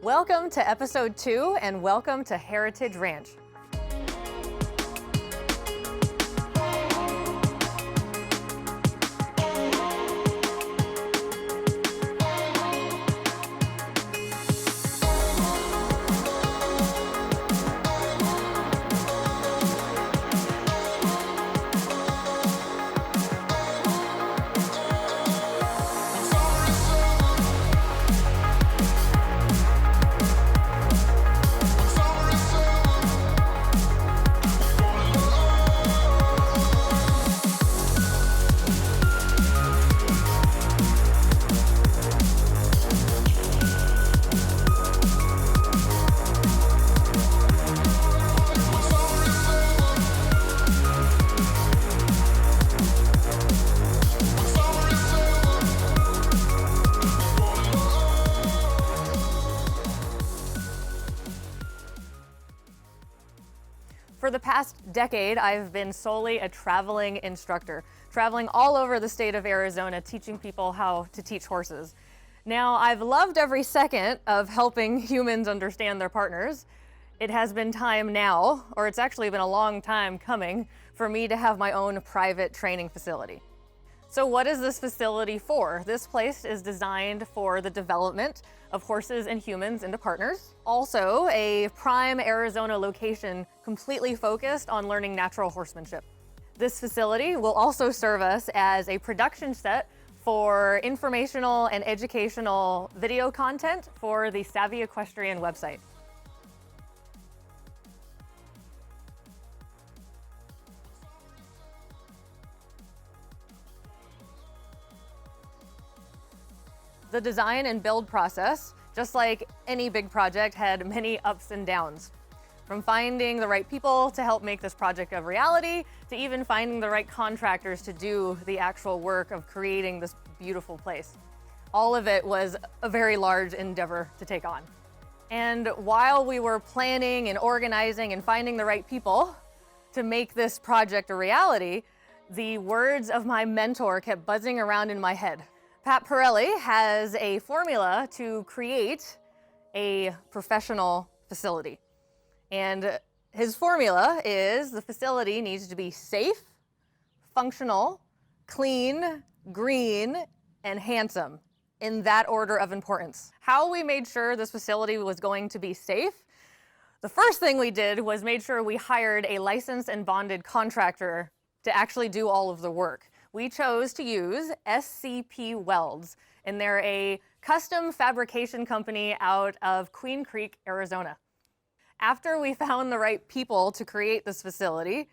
Welcome to episode 2 and welcome to Heritage Ranch. For the past decade, I've been solely a traveling instructor, traveling all over the state of Arizona, teaching people how to teach horses. Now, I've loved every second of helping humans understand their partners. It has been time now, or it's actually been a long time coming, for me to have my own private training facility. So what is this facility for? This place is designed for the development of horses and humans into partners. Also, a prime Arizona location completely focused on learning natural horsemanship. This facility will also serve us as a production set for informational and educational video content for the Savvy Equestrian website. The design and build process, just like any big project, had many ups and downs. From finding the right people to help make this project a reality, to even finding the right contractors to do the actual work of creating this beautiful place. All of it was a very large endeavor to take on. And while we were planning and organizing and finding the right people to make this project a reality, the words of my mentor kept buzzing around in my head. Pat Parelli has a formula to create a professional facility. And his formula is the facility needs to be safe, functional, clean, green, and handsome, in that order of importance. How we made sure this facility was going to be safe? The first thing we did was made sure we hired a licensed and bonded contractor to actually do all of the work. We chose to use SCP Welds, and they're a custom fabrication company out of Queen Creek, Arizona. After we found the right people to create this facility,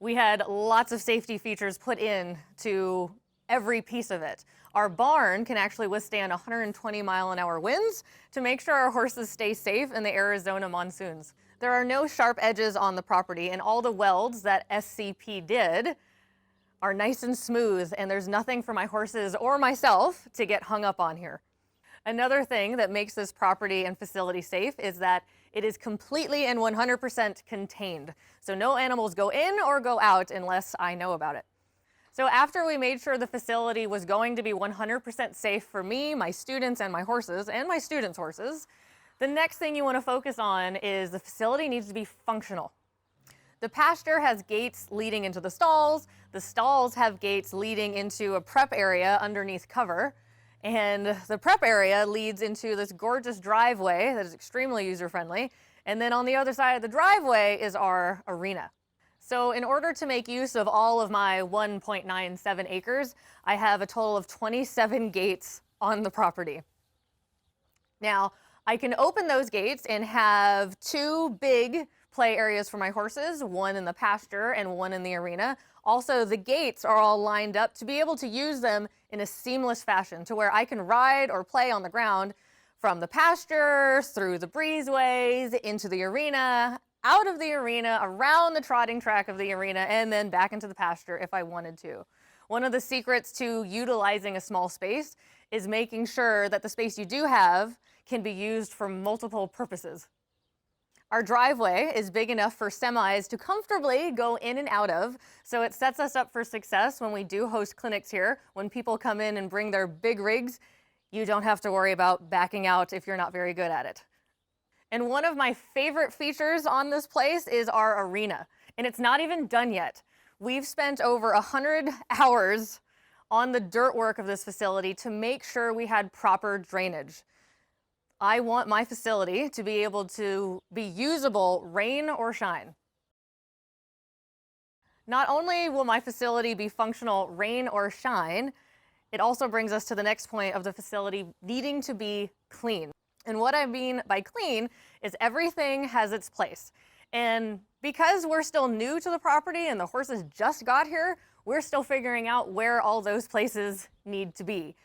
we had lots of safety features put in to every piece of it. Our barn can actually withstand 120-mile-an-hour winds to make sure our horses stay safe in the Arizona monsoons. There are no sharp edges on the property, and all the welds that SCP did are nice and smooth, and there's nothing for my horses or myself to get hung up on here. Another thing that makes this property and facility safe is that it is completely and 100% contained. So no animals go in or go out unless I know about it. So after we made sure the facility was going to be 100% safe for me, my students, and my horses, and my students' horses, the next thing you want to focus on is the facility needs to be functional. The pasture has gates leading into the stalls have gates leading into a prep area underneath cover, and the prep area leads into this gorgeous driveway that is extremely user-friendly, and then on the other side of the driveway is our arena. So in order to make use of all of my 1.97 acres, I have a total of 27 gates on the property. Now, I can open those gates and have 2 big play areas for my horses, one in the pasture and one in the arena. Also, the gates are all lined up to be able to use them in a seamless fashion to where I can ride or play on the ground from the pasture, through the breezeways, into the arena, out of the arena, around the trotting track of the arena, and then back into the pasture if I wanted to. One of the secrets to utilizing a small space is making sure that the space you do have can be used for multiple purposes. Our driveway is big enough for semis to comfortably go in and out of, so it sets us up for success when we do host clinics here. When people come in and bring their big rigs, you don't have to worry about backing out if you're not very good at it. And one of my favorite features on this place is our arena, and it's not even done yet. We've spent over 100 hours on the dirt work of this facility to make sure we had proper drainage. I want my facility to be able to be usable rain or shine. Not only will my facility be functional rain or shine, it also brings us to the next point of the facility needing to be clean. And what I mean by clean is everything has its place. And because we're still new to the property and the horses just got here, we're still figuring out where all those places need to be.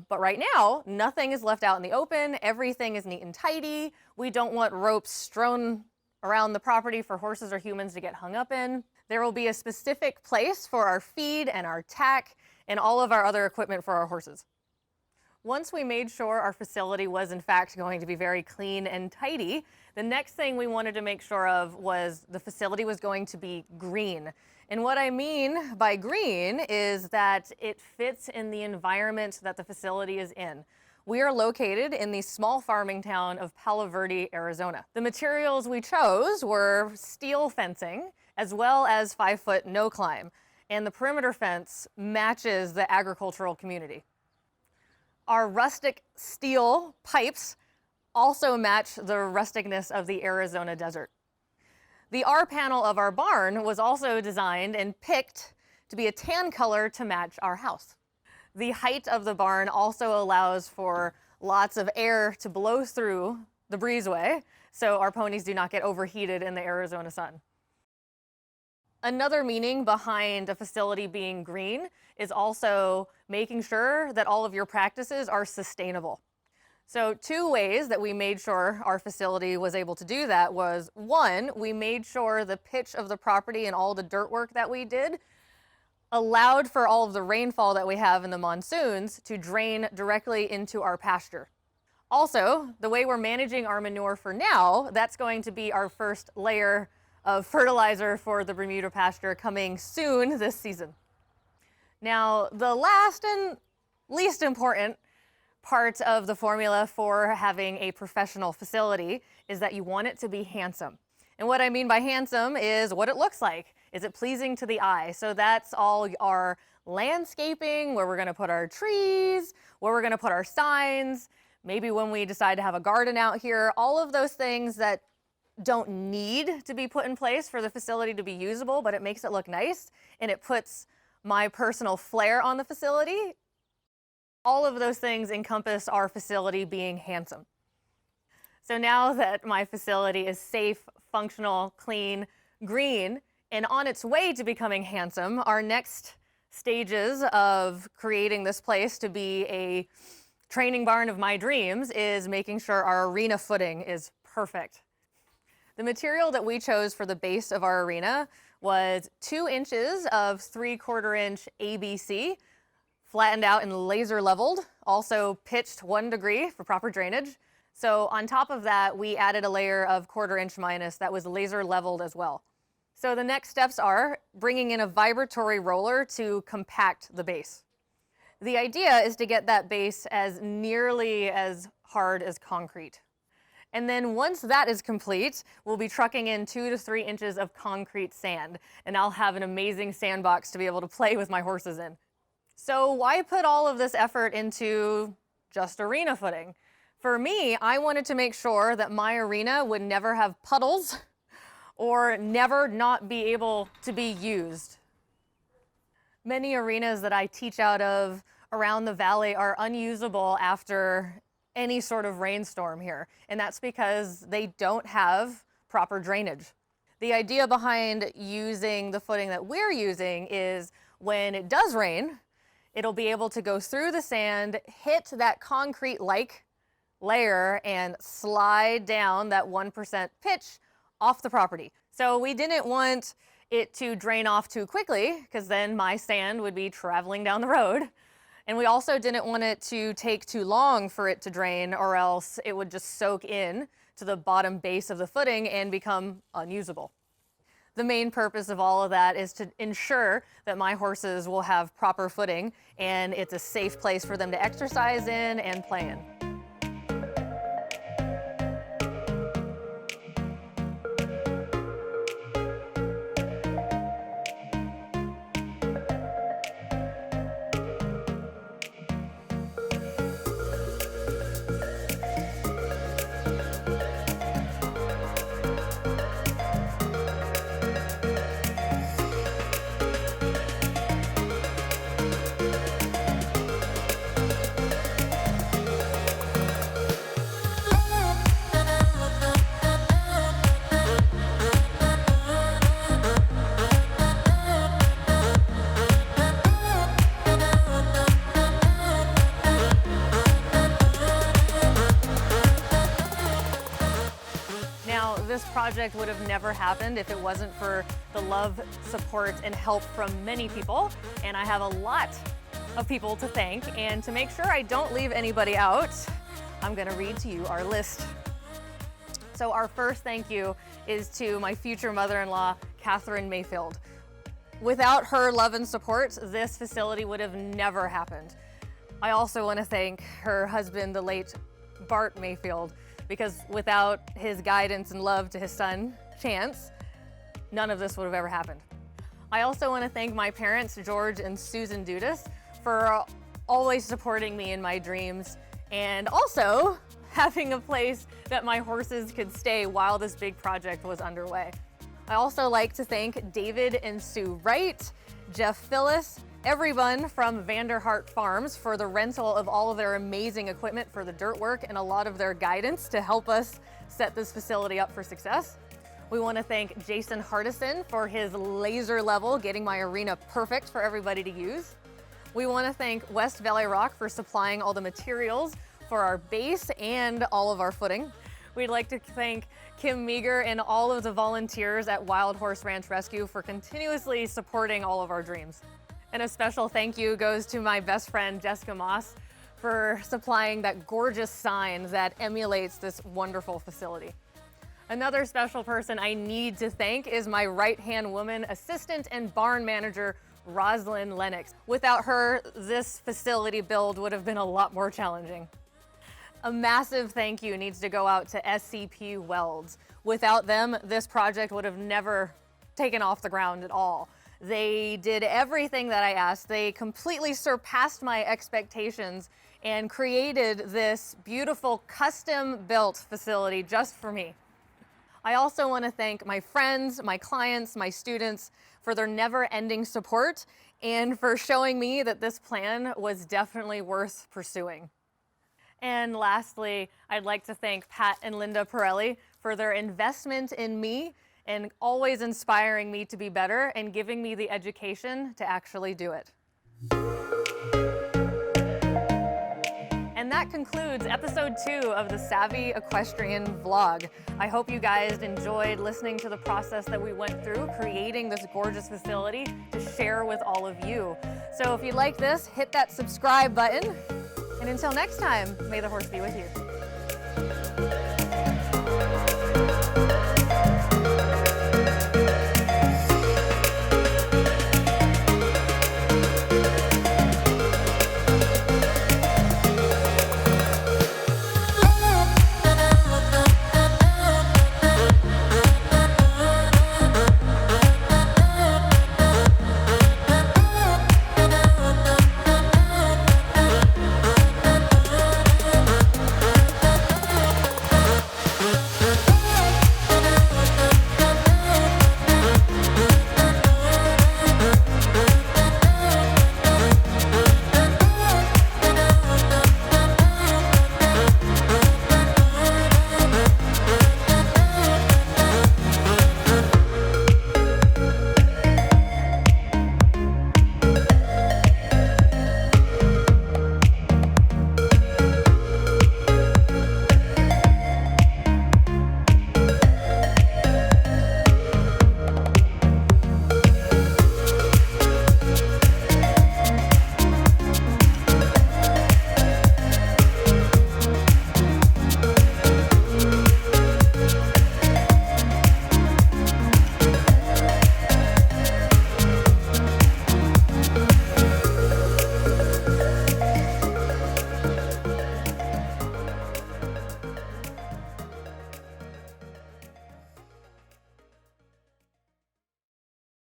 But right now, nothing is left out in the open. Everything is neat and tidy. We don't want ropes strewn around the property for horses or humans to get hung up in. There will be a specific place for our feed and our tack and all of our other equipment for our horses. Once we made sure our facility was in fact going to be very clean and tidy, the next thing we wanted to make sure of was the facility was going to be green. And what I mean by green is that it fits in the environment that the facility is in. We are located in the small farming town of Palo Verde, Arizona. The materials we chose were steel fencing as well as 5-foot no climb, and the perimeter fence matches the agricultural community. Our rustic steel pipes also match the rusticness of the Arizona desert. The R panel of our barn was also designed and picked to be a tan color to match our house. The height of the barn also allows for lots of air to blow through the breezeway, so our ponies do not get overheated in the Arizona sun. Another meaning behind a facility being green is also making sure that all of your practices are sustainable. So 2 ways that we made sure our facility was able to do that was, 1, we made sure the pitch of the property and all the dirt work that we did allowed for all of the rainfall that we have in the monsoons to drain directly into our pasture. Also, the way we're managing our manure for now, that's going to be our first layer of fertilizer for the Bermuda pasture coming soon this season. Now, the last and least important part of the formula for having a professional facility is that you want it to be handsome. And what I mean by handsome is what it looks like. Is it pleasing to the eye? So that's all our landscaping, where we're gonna put our trees, where we're gonna put our signs, maybe when we decide to have a garden out here, all of those things that don't need to be put in place for the facility to be usable, but it makes it look nice and it puts my personal flair on the facility. All of those things encompass our facility being handsome. So now that my facility is safe, functional, clean, green, and on its way to becoming handsome, our next stages of creating this place to be a training barn of my dreams is making sure our arena footing is perfect. The material that we chose for the base of our arena was 2 inches of 3/4 inch ABC, flattened out and laser leveled, also pitched 1 degree for proper drainage. So on top of that, we added a layer of 1/4 inch minus that was laser leveled as well. So the next steps are bringing in a vibratory roller to compact the base. The idea is to get that base as nearly as hard as concrete. And then once that is complete, we'll be trucking in 2 to 3 inches of concrete sand, and I'll have an amazing sandbox to be able to play with my horses in. So why put all of this effort into just arena footing? For me, I wanted to make sure that my arena would never have puddles or never not be able to be used. Many arenas that I teach out of around the valley are unusable after any sort of rainstorm here, and that's because they don't have proper drainage. The idea behind using the footing that we're using is when it does rain, it'll be able to go through the sand, hit that concrete-like layer, and slide down that 1% pitch off the property. So we didn't want it to drain off too quickly, because then my sand would be traveling down the road. And we also didn't want it to take too long for it to drain, or else it would just soak in to the bottom base of the footing and become unusable. The main purpose of all of that is to ensure that my horses will have proper footing and it's a safe place for them to exercise in and play in. Now, this project would have never happened if it wasn't for the love, support, and help from many people, and I have a lot of people to thank, and to make sure I don't leave anybody out, I'm gonna read to you our list. So our first thank you is to my future mother-in-law, Catherine Mayfield. Without her love and support, this facility would have never happened. I also want to thank her husband, the late Bart Mayfield, because without his guidance and love to his son, Chance, none of this would have ever happened. I also want to thank my parents, George and Susan Dudas, for always supporting me in my dreams, and also having a place that my horses could stay while this big project was underway. I also like to thank David and Sue Wright, Jeff Phyllis, everyone from Vanderhart Farms for the rental of all of their amazing equipment for the dirt work and a lot of their guidance to help us set this facility up for success. We want to thank Jason Hardison for his laser level, getting my arena perfect for everybody to use. We want to thank West Valley Rock for supplying all the materials for our base and all of our footing. We'd like to thank Kim Meager and all of the volunteers at Wild Horse Ranch Rescue for continuously supporting all of our dreams. And a special thank you goes to my best friend, Jessica Moss, for supplying that gorgeous sign that emulates this wonderful facility. Another special person I need to thank is my right-hand woman, assistant and barn manager, Rosalind Lennox. Without her, this facility build would have been a lot more challenging. A massive thank you needs to go out to SCP Welds. Without them, this project would have never taken off the ground at all. They did everything that I asked. They completely surpassed my expectations and created this beautiful custom-built facility just for me. I also want to thank my friends, my clients, my students for their never-ending support and for showing me that this plan was definitely worth pursuing. And lastly, I'd like to thank Pat and Linda Parelli for their investment in me and always inspiring me to be better and giving me the education to actually do it. And that concludes episode 2 of the Savvy Equestrian vlog. I hope you guys enjoyed listening to the process that we went through, creating this gorgeous facility to share with all of you. So if you like this, hit that subscribe button. And until next time, may the horse be with you.